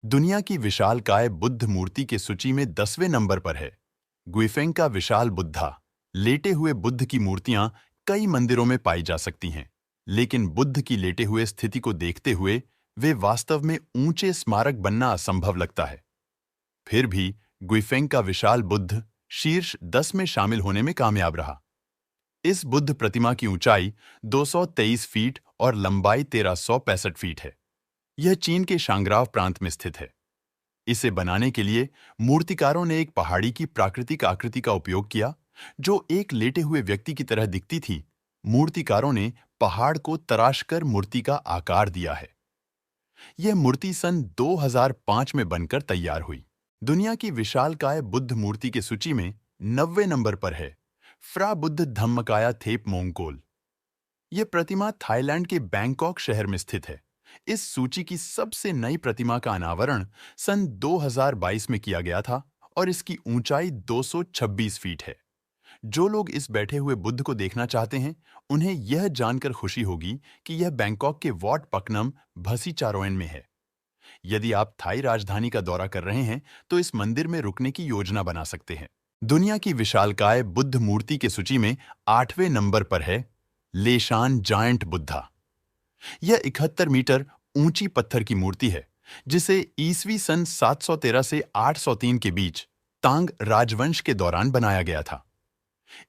दुनिया की विशालकाय बुद्ध मूर्ति के सूची में 10वें नंबर पर है गुइफेंग का विशाल बुद्धा। लेटे हुए बुद्ध की मूर्तियां कई मंदिरों में पाई जा सकती हैं, लेकिन बुद्ध की लेटे हुए स्थिति को देखते हुए वे वास्तव में ऊंचे स्मारक बनना असंभव लगता है। फिर भी गुइफेंग का विशाल बुद्ध शीर्ष 10 में शामिल होने में कामयाब रहा। इस बुद्ध प्रतिमा की ऊंचाई 223 फीट और लंबाई 1365 फीट है। यह चीन के शांगराव प्रांत में स्थित है। इसे बनाने के लिए मूर्तिकारों ने एक पहाड़ी की प्राकृतिक आकृति का उपयोग किया, जो एक लेटे हुए व्यक्ति की तरह दिखती थी। मूर्तिकारों ने पहाड़ को तराशकर मूर्ति का आकार दिया है। यह मूर्ति सन 2005 में बनकर तैयार हुई। दुनिया की विशालकाय बुद्ध मूर्ति की सूची में 90वें नंबर पर है फ्रा बुद्ध धम्मकाया थेप मोंगकोल। यह प्रतिमा थाईलैंड के बैंकॉक शहर में स्थित है। इस सूची की सबसे नई प्रतिमा का अनावरण सन 2022 में किया गया था और इसकी ऊंचाई 226 फीट है। जो लोग इस बैठे हुए बुद्ध को देखना चाहते हैं, उन्हें यह जानकर खुशी होगी कि यह बैंकॉक के वॉट पकनम भसीचारोएन में है। यदि आप थाई राजधानी का दौरा कर रहे हैं, तो इस मंदिर में रुकने की योजना बना सकते हैं। दुनिया की विशालकाय बुद्ध मूर्ति के सूची में 8वें नंबर पर है लेशान जायंट बुद्धा। यह 71 मीटर ऊंची पत्थर की मूर्ति है, जिसे ईस्वी सन 713 से 803 के बीच तांग राजवंश के दौरान बनाया गया था।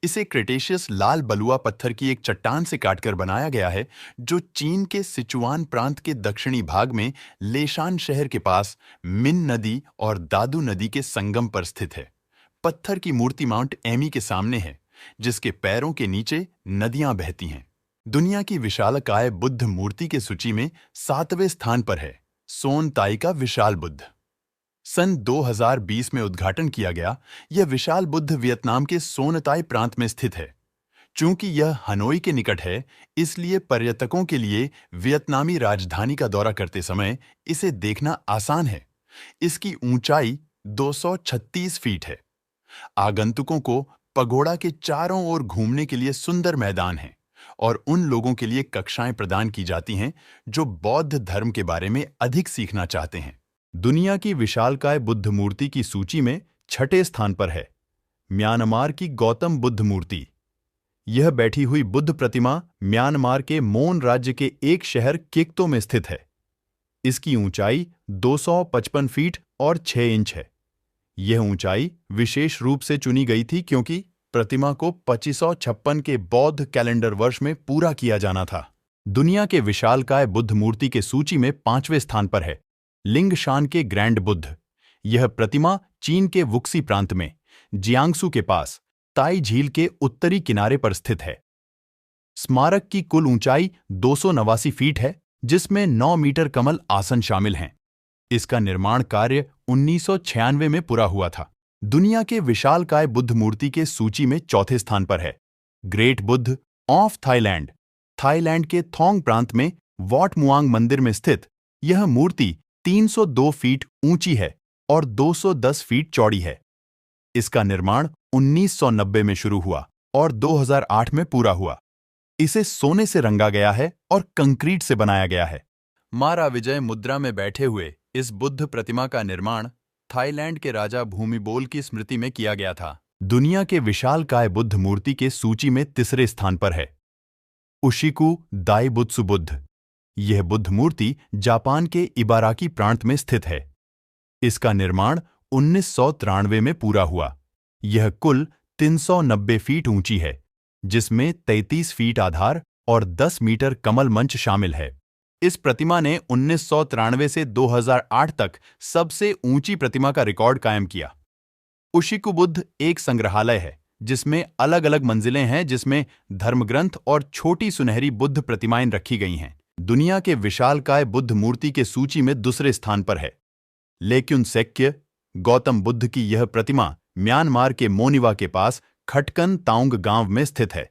इसे क्रेटेशियस लाल बलुआ पत्थर की एक चट्टान से काटकर बनाया गया है, जो चीन के सिचुआन प्रांत के दक्षिणी भाग में लेशान शहर के पास मिन नदी और दादू नदी के संगम पर स्थित है। पत्थर की मूर्ति माउंट एमी के सामने है, जिसके पैरों के नीचे नदियां बहती हैं। दुनिया की विशालकाय बुद्ध मूर्ति के सूची में 7वें स्थान पर है सोन ताई का विशाल बुद्ध। सन 2020 में उद्घाटन किया गया यह विशाल बुद्ध वियतनाम के सोनताई प्रांत में स्थित है। चूंकि यह हनोई के निकट है, इसलिए पर्यटकों के लिए वियतनामी राजधानी का दौरा करते समय इसे देखना आसान है। इसकी ऊंचाई 236 फीट है। आगंतुकों को पगोड़ा के चारों ओर घूमने के लिए सुंदर मैदान है और उन लोगों के लिए कक्षाएं प्रदान की जाती हैं जो बौद्ध धर्म के बारे में अधिक सीखना चाहते हैं। दुनिया की विशालकाय बुद्ध मूर्ति की सूची में 6ठे स्थान पर है म्यांमार की गौतम बुद्ध मूर्ति। यह बैठी हुई बुद्ध प्रतिमा म्यांमार के मोन राज्य के एक शहर किक्तो में स्थित है। इसकी ऊंचाई 255 फीट और 6 इंच है। यह ऊंचाई विशेष रूप से चुनी गई थी क्योंकि प्रतिमा को 2556 के बौद्ध कैलेंडर वर्ष में पूरा किया जाना था। दुनिया के विशालकाय बुद्ध मूर्ति के सूची में 5वें स्थान पर है लिंगशान के ग्रैंड बुद्ध। यह प्रतिमा चीन के वुक्सी प्रांत में जियांगसू के पास ताई झील के उत्तरी किनारे पर स्थित है। स्मारक की कुल ऊंचाई 289 फीट है, जिसमें 9 मीटर कमल आसन शामिल हैं। इसका निर्माण कार्य 1996 में पूरा हुआ था। दुनिया के विशालकाय बुद्ध मूर्ति के सूची में 4थे स्थान पर है great Buddha of Thailand. Thailand के थोंग प्रांत में वॉट मुआंग मंदिर में स्थित यह मूर्ति 302 फीट ऊंची है और 210 फीट चौड़ी है। इसका निर्माण 1990 में शुरू हुआ और 2008 में पूरा हुआ। इसे सोने से रंगा गया है और कंक्रीट से बनाया गया है। मारा विजय मुद्रा में बैठे हुए इस बुद्ध प्रतिमा का निर्माण थाईलैंड के राजा भूमिबोल की स्मृति में किया गया था। दुनिया के विशालकाय बुद्ध मूर्ति के सूची में 3रे स्थान पर है उशिकु दाईबुत्सु बुद्ध। यह बुद्ध मूर्ति जापान के इबाराकी प्रांत में स्थित है। इसका निर्माण 1993 में पूरा हुआ। यह कुल 390 फीट ऊंची है, जिसमें 33 फीट आधार और 10 मीटर कमल मंच शामिल है। इस प्रतिमा ने 1993 से 2008 तक सबसे ऊंची प्रतिमा का रिकॉर्ड कायम किया। उशिकु बुद्ध एक संग्रहालय है जिसमें अलग अलग मंजिलें हैं, जिसमें धर्मग्रंथ और छोटी सुनहरी बुद्ध प्रतिमाएं रखी गई हैं। दुनिया के विशालकाय बुद्ध मूर्ति के सूची में 2रे स्थान पर है लेक्युन सेक्य गौतम बुद्ध की यह प्रतिमा म्यांमार के मोनिवा के पास खटकन ताउंग गांव में स्थित है।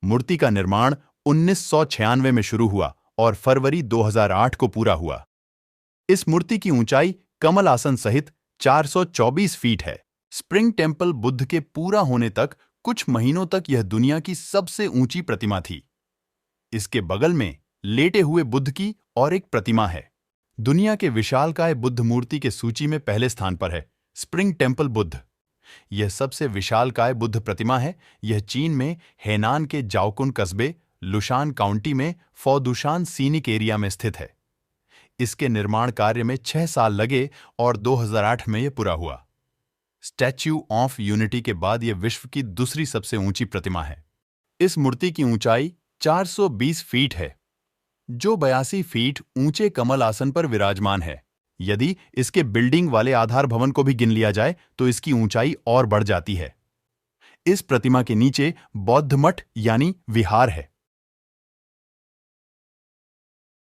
मूर्ति का निर्माण 1996 में शुरू हुआ और फरवरी 2008 को पूरा हुआ। इस मूर्ति की ऊंचाई कमल आसन सहित 424 फीट है। स्प्रिंग टेम्पल बुद्ध के पूरा होने तक कुछ महीनों तक यह दुनिया की सबसे ऊंची प्रतिमा थी। इसके बगल में लेटे हुए बुद्ध की और एक प्रतिमा है। दुनिया के विशालकाय बुद्ध मूर्ति के सूची में पहले स्थान पर है स्प्रिंग टेम्पल बुद्ध। यह सबसे विशालकाय बुद्ध प्रतिमा है। यह चीन में हेनान के जाओकुन कस्बे लुशान काउंटी में फौदुशान सीनिक एरिया में स्थित है। इसके निर्माण कार्य में 6 साल लगे और 2008 में यह पूरा हुआ। स्टैच्यू ऑफ यूनिटी के बाद यह विश्व की दूसरी सबसे ऊंची प्रतिमा है। इस मूर्ति की ऊंचाई 420 फीट है, जो 82 फीट ऊंचे कमल आसन पर विराजमान है। यदि इसके बिल्डिंग वाले आधार भवन को भी गिन लिया जाए तो इसकी ऊंचाई और बढ़ जाती है। इस प्रतिमा के नीचे बौद्ध मठ यानी विहार है।